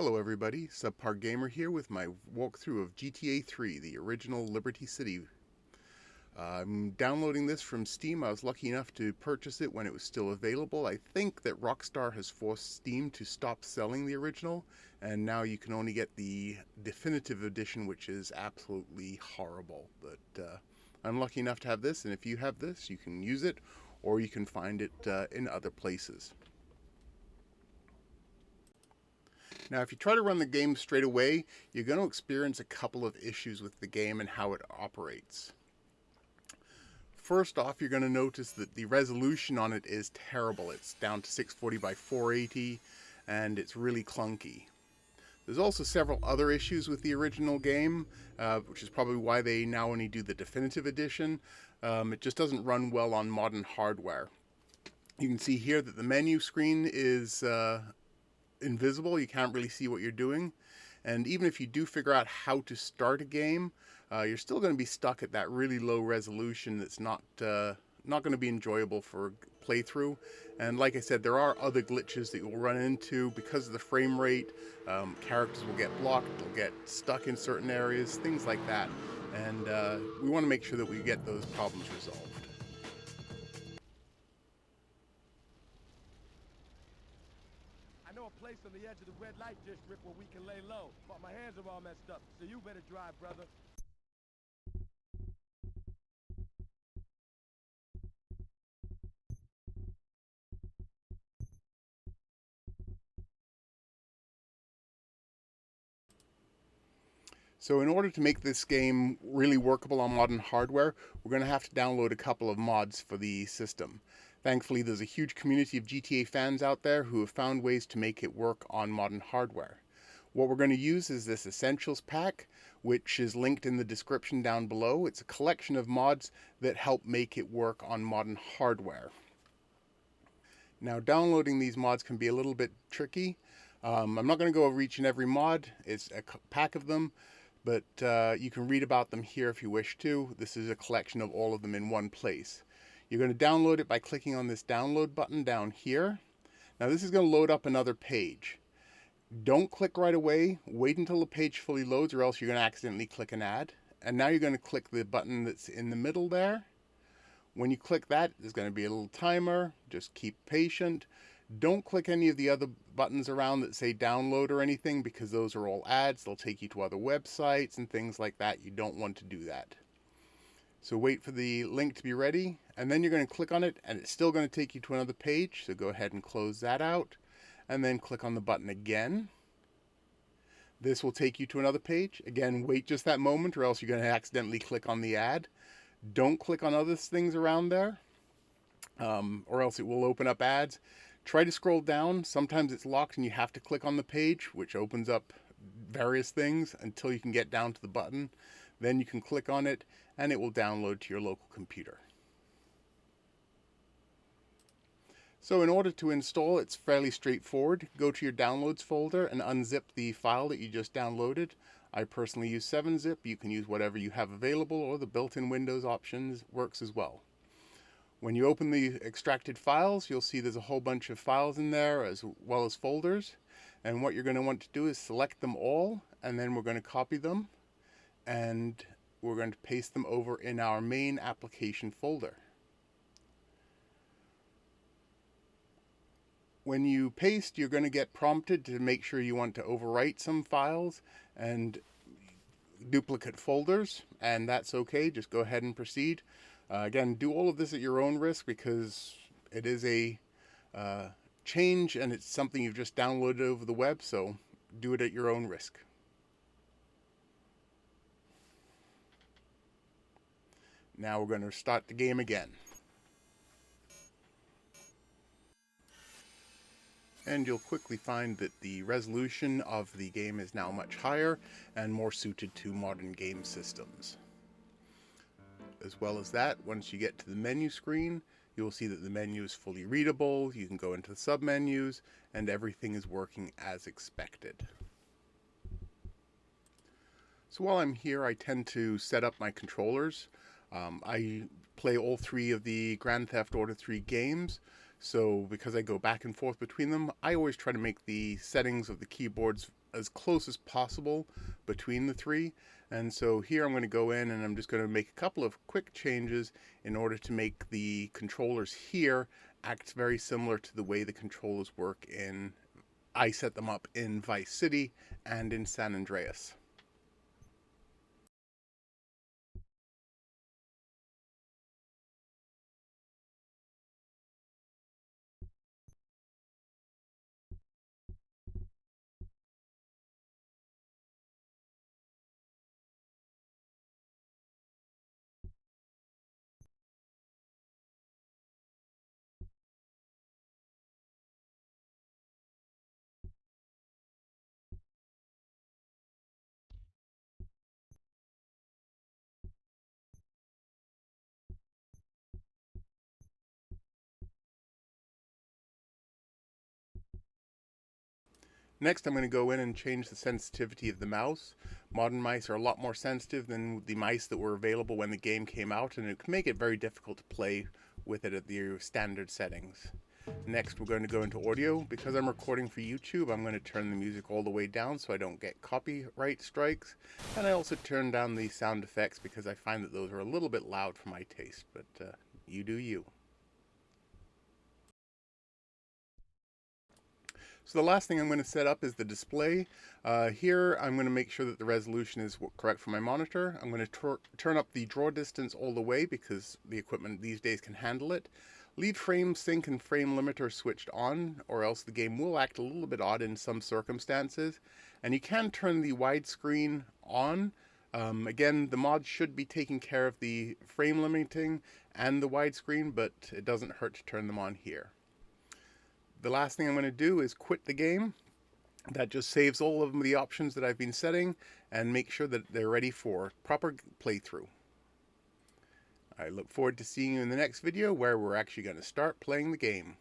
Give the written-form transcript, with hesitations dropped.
Hello everybody, Subpar Gamer here with my walkthrough of GTA 3, the original Liberty City. I'm downloading this from Steam. I was lucky enough to purchase it when it was still available. I think that Rockstar has forced Steam to stop selling the original, and now you can only get the definitive edition, which is absolutely horrible. But I'm lucky enough to have this, and if you have this, you can use it, or you can find it in other places. Now, if you try to run the game straight away, you're going to experience a couple of issues with the game and how it operates. First off, you're going to notice that the resolution on it is terrible. It's down to 640 by 480, and it's really clunky. There's also several other issues with the original game, which is probably why they now only do the definitive edition. It just doesn't run well on modern hardware. You can see here that the menu screen is invisible. You can't really see what you're doing, and even if you do figure out how to start a game, you're still going to be stuck at that really low resolution that's not going to be enjoyable for playthrough. And like I said, there are other glitches that you'll run into because of the frame rate. Characters will get blocked, they'll get stuck in certain areas, things like that, and we want to make sure that we get those problems resolved. I know a place on the edge of the red light district where we can lay low, but my hands are all messed up, so you better drive, brother. So in order to make this game really workable on modern hardware, we're going to have to download a couple of mods for the system. Thankfully, there's a huge community of GTA fans out there who have found ways to make it work on modern hardware. What we're going to use is this Essentials pack, which is linked in the description down below. It's a collection of mods that help make it work on modern hardware. Now, downloading these mods can be a little bit tricky. I'm not going to go over each and every mod. It's a pack of them, but you can read about them here if you wish to. This is a collection of all of them in one place. You're going to download it by clicking on this download button down here. Now this is going to load up another page. Don't click right away. Wait until the page fully loads, or else you're going to accidentally click an ad. And now you're going to click the button that's in the middle there. When you click that, there's going to be a little timer. Just keep patient. Don't click any of the other buttons around that say download or anything, because those are all ads. They'll take you to other websites and things like that. You don't want to do that. So wait for the link to be ready, and then you're going to click on it, and it's still going to take you to another page. So go ahead and close that out, and then click on the button again. This will take you to another page. Again, wait just that moment, or else you're going to accidentally click on the ad. Don't click on other things around there, or else it will open up ads. Try to scroll down. Sometimes it's locked and you have to click on the page, which opens up various things until you can get down to the button. Then you can click on it and it will download to your local computer. So in order to install, it's fairly straightforward. Go to your downloads folder and unzip the file that you just downloaded. I personally use 7-zip. You can use whatever you have available, or the built-in Windows options works as well. When you open the extracted files, you'll see there's a whole bunch of files in there as well as folders. And what you're going to want to do is select them all, and then we're going to copy them, and we're going to paste them over in our main application folder. When you paste, you're going to get prompted to make sure you want to overwrite some files and duplicate folders, and that's okay. Just go ahead and proceed. Again, do all of this at your own risk, because it is a change and it's something you've just downloaded over the web, so do it at your own risk. Now we're going to start the game again. And you'll quickly find that the resolution of the game is now much higher and more suited to modern game systems. As well as that, once you get to the menu screen, you'll see that the menu is fully readable. You can go into the submenus, and everything is working as expected. So while I'm here, I tend to set up my controllers. I play all three of the Grand Theft Auto 3 games, So because I go back and forth between them, I always try to make the settings of the keyboards as close as possible between the three. And so here I'm going to go in and I'm just going to make a couple of quick changes in order to make the controllers here act very similar to the way the controllers work in I set them up in Vice City and in San Andreas. Next, I'm going to go in and change the sensitivity of the mouse. Modern mice are a lot more sensitive than the mice that were available when the game came out, and it can make it very difficult to play with it at the standard settings. Next, we're going to go into audio. Because I'm recording for YouTube, I'm going to turn the music all the way down so I don't get copyright strikes. And I also turn down the sound effects because I find that those are a little bit loud for my taste, but you do you. So the last thing I'm going to set up is the display. Here I'm going to make sure that the resolution is correct for my monitor. I'm going to turn up the draw distance all the way because the equipment these days can handle it. Leave frame sync and frame limiter switched on, or else the game will act a little bit odd in some circumstances. And you can turn the widescreen on. Again, the mod should be taking care of the frame limiting and the widescreen, but it doesn't hurt to turn them on here. The last thing I'm going to do is quit the game. That just saves all of the options that I've been setting and make sure that they're ready for proper playthrough. I look forward to seeing you in the next video where we're actually going to start playing the game.